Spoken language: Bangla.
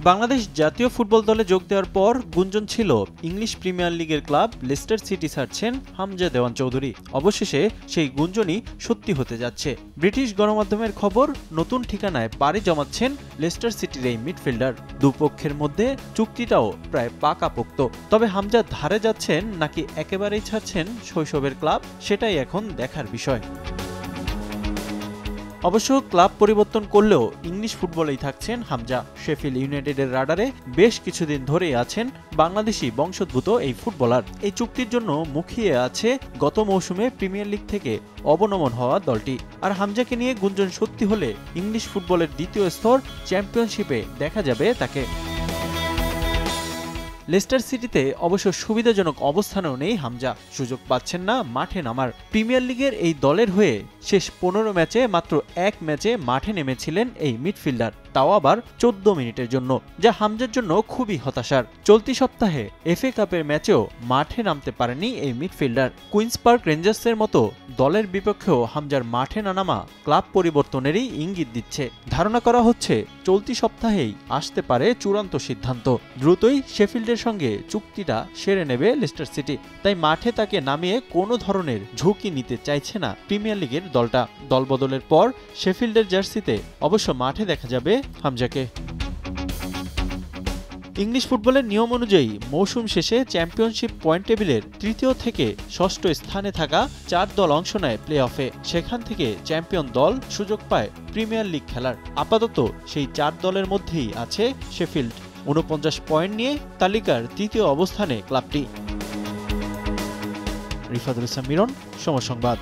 বাংলাদেশ জাতীয় ফুটবল দলে যোগ দেওয়ার পর গুঞ্জন ছিল ইংলিশ প্রিমিয়ার লিগের ক্লাব লেস্টার সিটি ছাড়ছেন হামজা দেওয়ান চৌধুরী। অবশেষে সেই গুঞ্জনই সত্যি হতে যাচ্ছে। ব্রিটিশ গণমাধ্যমের খবর, নতুন ঠিকানায় পাড়ি জমাচ্ছেন লেস্টার সিটির এই মিডফিল্ডার। দুপক্ষের মধ্যে চুক্তিটাও প্রায় পাকাপোক্ত। তবে হামজা ধারে যাচ্ছেন নাকি একেবারেই ছাড়ছেন শৈশবের ক্লাব, সেটাই এখন দেখার বিষয়। অবশ্য ক্লাব পরিবর্তন করলেও ইংলিশ ফুটবলেই থাকছেন হামজা। শেফিল্ড ইউনাইটেডের রাডারে বেশ কিছুদিন ধরেই আছেন বাংলাদেশি বংশোদ্ভূত এই ফুটবলার। এই চুক্তির জন্য মুখিয়ে আছে গত মৌসুমে প্রিমিয়ার লিগ থেকে অবনমন হওয়া দলটি। আর হামজাকে নিয়ে গুঞ্জন সত্যি হলে ইংলিশ ফুটবলের দ্বিতীয় স্তর চ্যাম্পিয়নশিপে দেখা যাবে তাকে। লেস্টার সিটিতে অবশ্য সুবিধাজনক অবস্থানেও নেই হামজা, সুযোগ পাচ্ছেন না মাঠে নামার। প্রিমিয়ার লিগের এই দলের হয়ে শেষ 15 ম্যাচে মাত্র এক ম্যাচে মাঠে নেমেছিলেন এই মিডফিল্ডার, তাও আবার 14 মিনিটের জন্য, যা হামজার জন্য খুবই হতাশার। চলতি সপ্তাহে এফএ কাপের ম্যাচেও মাঠে নামতে পারেনি এই মিডফিল্ডার। কুইন্স পার্ক রেঞ্জার্সের মতো দলের বিপক্ষেও হামজার মাঠে না নামা ক্লাব পরিবর্তনেরই ইঙ্গিত দিচ্ছে। ধারণা করা হচ্ছে চলতি সপ্তাহেই আসতে পারে চূড়ান্ত সিদ্ধান্ত। দ্রুতই শেফিল্ডের সঙ্গে চুক্তিটা সেরে নেবে লেস্টার সিটি। তাই মাঠে তাকে নামিয়ে কোনো ধরনের ঝুঁকি নিতে চাইছে না প্রিমিয়ার লিগের দলটা। দলবদলের পর শেফিল্ডের জার্সিতে অবশ্য মাঠে দেখা যাবে হামজাকে। ইংলিশ ফুটবলের নিয়ম অনুযায়ী মৌসুম শেষে চ্যাম্পিয়নশিপ পয়েন্ট টেবিলের তৃতীয় থেকে ষষ্ঠ স্থানে থাকা 4 দল অংশ নেয় প্লে অফে। সেখান থেকে চ্যাম্পিয়ন দল সুযোগ পায় প্রিমিয়ার লিগ খেলার। আপাতত সেই 4 দলের মধ্যেই আছে শেফিল্ড। 49 পয়েন্ট নিয়ে তালিকার তৃতীয় অবস্থানে ক্লাবটি। রিফাতুল ইসলাম মিরন, সময় সংবাদ।